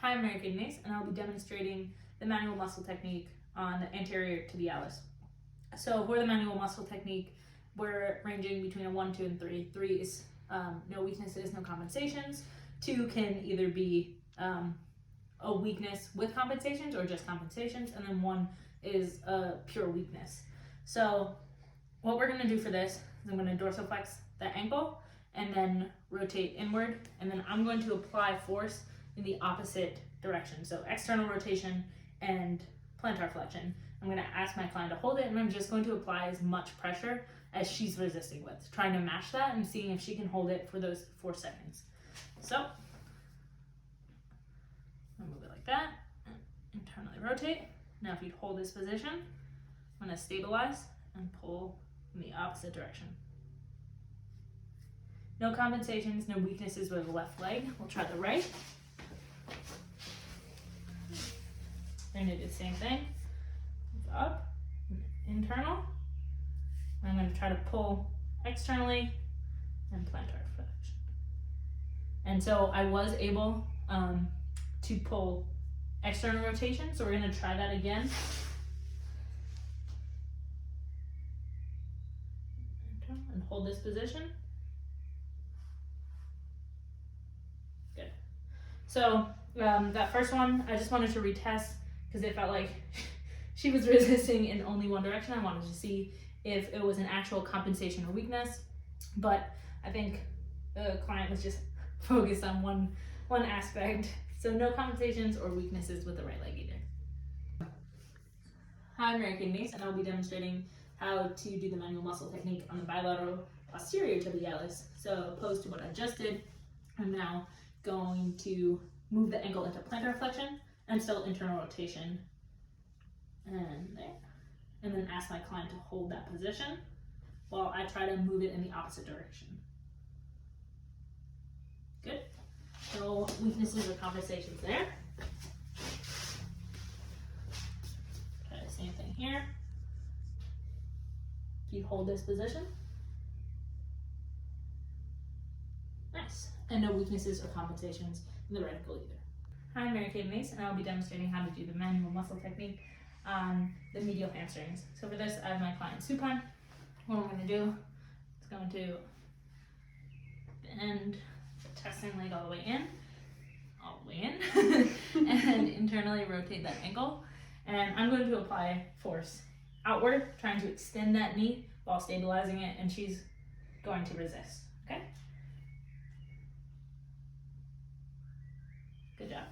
Hi, I'm Mary Kidneys, and I'll be demonstrating the manual muscle technique on the anterior tibialis. So for the manual muscle technique, we're ranging between a 1, 2, and 3. 3 is no weaknesses, no compensations. 2 can either be a weakness with compensations or just compensations, and then 1 is a pure weakness. So what we're going to do for this is I'm going to dorsiflex the ankle and then rotate inward, and then I'm going to apply force in the opposite direction. So external rotation and plantar flexion. I'm going to ask my client to hold it, and I'm just going to apply as much pressure as she's resisting with, trying to match that and seeing if she can hold it for those 4 seconds. So I'll move it like that, internally rotate. Now if you'd hold this position, I'm going to stabilize and pull in the opposite direction. No compensations, no weaknesses with the left leg. We'll try the right. We're going to do the same thing. Move up, internal. I'm going to try to pull externally and plantar flexion. And so I was able to pull external rotation, so we're going to try that again. And hold this position. Good. So that first one, I just wanted to retest because it felt like she was resisting in only one direction. I wanted to see if it was an actual compensation or weakness, but I think the client was just focused on one aspect. So no compensations or weaknesses with the right leg either. Hi, I'm Mary Kidneys, and I'll be demonstrating how to do the manual muscle technique on the bilateral posterior tibialis. So opposed to what I just did, I'm now going to move the ankle into plantar flexion and still internal rotation, and there. And then ask my client to hold that position while I try to move it in the opposite direction. Good. No weaknesses or compensations there. Try the same thing here. You hold this position. Nice. And no weaknesses or compensations in the right ankle either. Hi, I'm Mary Kidneys, and I'll be demonstrating how to do the manual muscle technique on the medial hamstrings. So for this, I have my client supine. What I'm going to do is going to bend the testing leg all the way in, and internally rotate that ankle. And I'm going to apply force outward, trying to extend that knee while stabilizing it, and she's going to resist, okay? Good job.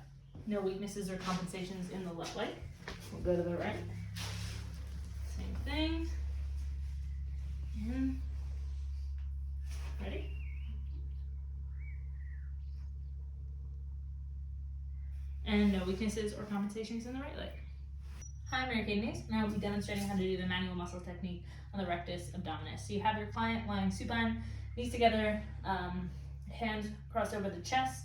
No weaknesses or compensations in the left leg. We'll go to the right. Same thing. And ready? And no weaknesses or compensations in the right leg. Hi, I'm Mary Kidneys, and I will be demonstrating how to do the manual muscle technique on the rectus abdominis. So you have your client lying supine, knees together, hands crossed over the chest,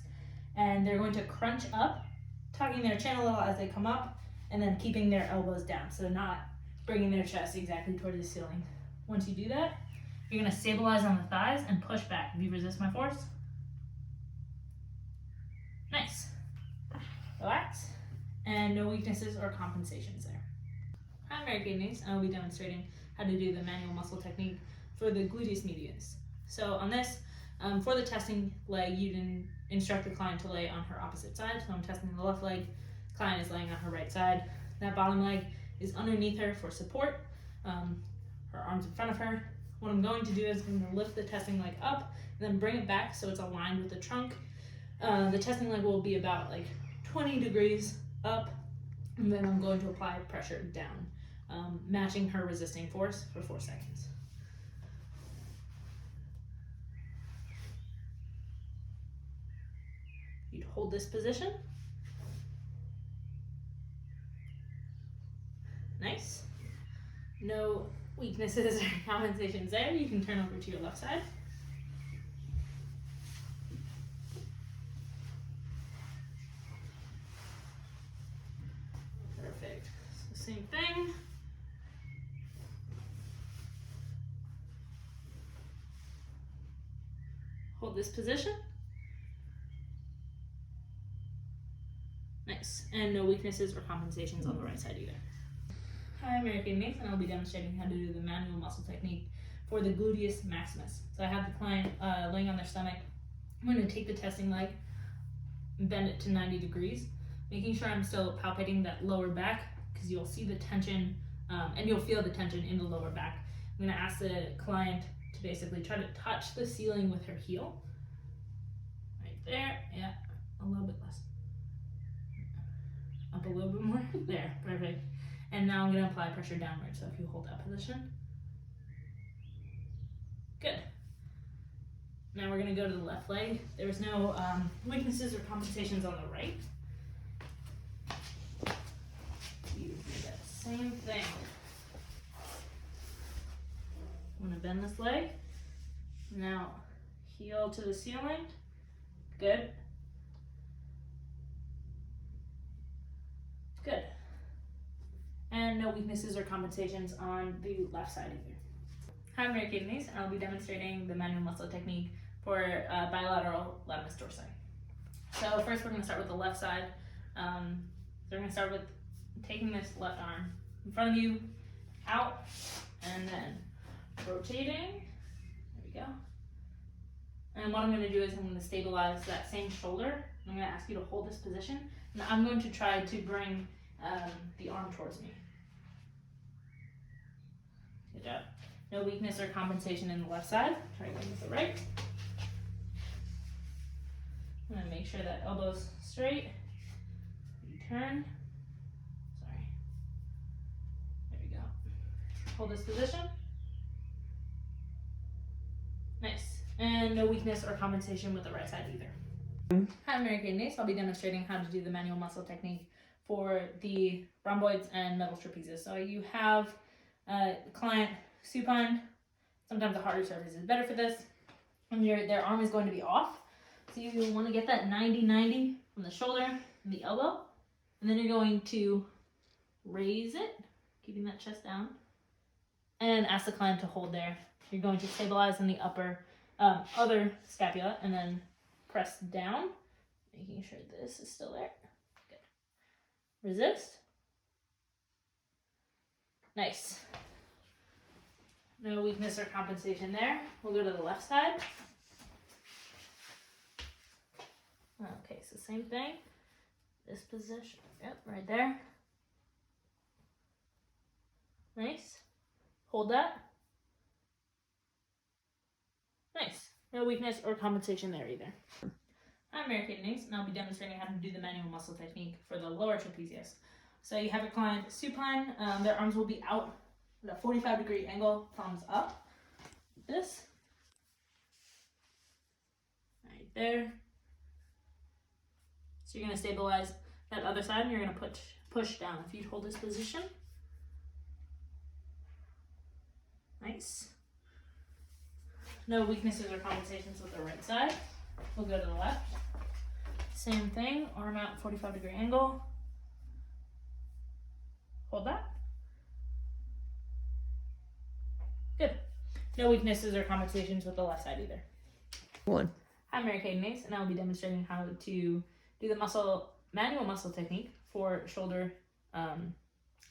and they're going to crunch up, tucking their chin a little as they come up, and then keeping their elbows down, so not bringing their chest exactly toward the ceiling. Once you do that, you're going to stabilize on the thighs and push back. If you resist my force. Nice. Relax. And no weaknesses or compensations there. I'm Mary Kidneys, and I'll be demonstrating how to do the manual muscle technique for the gluteus medius. So on this, for the testing leg, you can instruct the client to lay on her opposite side. So I'm testing the left leg, client is laying on her right side. That bottom leg is underneath her for support, her arms in front of her. What I'm going to do is I'm going to lift the testing leg up and then bring it back so it's aligned with the trunk. The testing leg will be about like 20 degrees up, and then I'm going to apply pressure down, matching her resisting force for 4 seconds. You'd hold this position. Nice. No weaknesses or compensations there. You can turn over to your left side. Perfect. So same thing. Hold this position. Nice. And no weaknesses or compensations on the right side either. Hi, I'm Mary Kay Mace, and I'll be demonstrating how to do the manual muscle technique for the gluteus maximus. So I have the client laying on their stomach. I'm going to take the testing leg, bend it to 90 degrees, making sure I'm still palpating that lower back, because you'll see the tension and you'll feel the tension in the lower back. I'm going to ask the client to basically try to touch the ceiling with her heel. Right there, yeah, a little bit less. Up a little bit more, there, perfect. And now I'm going to apply pressure downward, so if you hold that position. Good. Now we're going to go to the left leg. There's no weaknesses or compensations on the right. You do that same thing. I'm going to bend this leg. Now heel to the ceiling. Good. Good. And no weaknesses or compensations on the left side either. Hi, I'm Mary Kay Mace, and I'll be demonstrating the manual muscle technique for bilateral latissimus dorsi. So first we're going to start with the left side. So we're going to start with taking this left arm in front of you, out, and then rotating. There we go. And what I'm going to do is I'm going to stabilize that same shoulder. I'm going to ask you to hold this position, and I'm going to try to bring the arm towards me. Good job. No weakness or compensation in the left side. Try going with the right. I'm going to make sure that elbow's straight. You turn. Sorry. There we go. Hold this position. Nice. And no weakness or compensation with the right side either. Hi, I'm Mary Kay Mace. I'll be demonstrating how to do the manual muscle technique for the rhomboids and metal trapezius. So you have the client supine. Sometimes a harder surface is better for this. And their arm is going to be off. So you want to get that 90-90 from the shoulder and the elbow. And then you're going to raise it, keeping that chest down. And ask the client to hold there. You're going to stabilize in the other scapula and then press down, making sure this is still there. Good. Resist. Nice. No weakness or compensation there. We'll go to the left side. Okay, so same thing. This position. Yep, right there. Nice. Hold that. Nice. No weakness or compensation there either. I'm Mary Kay Mace, and I'll be demonstrating how to do the manual muscle technique for the lower trapezius. So you have your client supine. Their arms will be out at a 45-degree angle, thumbs up. This. Right there. So you're going to stabilize that other side, and you're going to push down. If you hold this position. Nice. No weaknesses or compensations with the right side. We'll go to the left. Same thing, arm out, 45-degree angle. Hold that. Good. No weaknesses or compensations with the left side either. One. I'm Mary Kay Mace, and I'll be demonstrating how to do the manual muscle technique for shoulder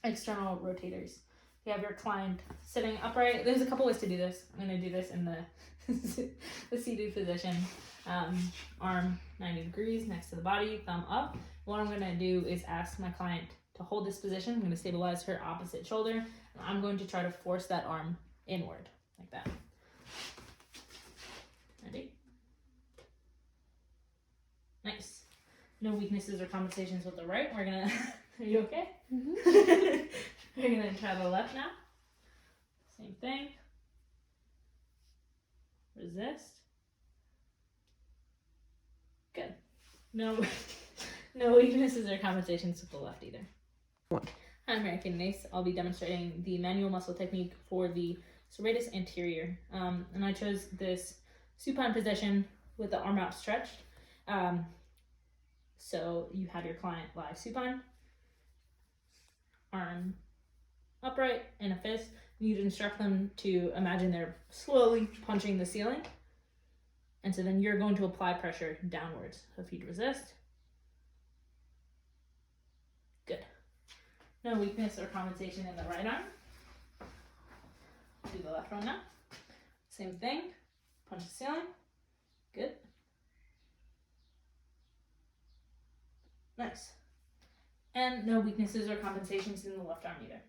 external rotators. You have your client sitting upright. There's a couple ways to do this. I'm going to do this in the seated position. Arm 90 degrees next to the body, thumb up. What I'm going to do is ask my client to hold this position. I'm going to stabilize her opposite shoulder. And I'm going to try to force that arm inward, like that. Ready? Nice. No weaknesses or compensations with the right. We're going to... Are you okay? Mm-hmm. We're going to try the left now. Same thing. Resist. Good. No weaknesses or compensations with the left either. One. I'm Mary Kay Mace. I'll be demonstrating the manual muscle technique for the serratus anterior. And I chose this supine position with the arm out stretched. So you have your client lie supine, arm upright in a fist. You'd instruct them to imagine they're slowly punching the ceiling. And so then you're going to apply pressure downwards. So if you'd resist. No weakness or compensation in the right arm. Do the left one now. Same thing. Punch the ceiling. Good. Nice. And no weaknesses or compensations in the left arm either.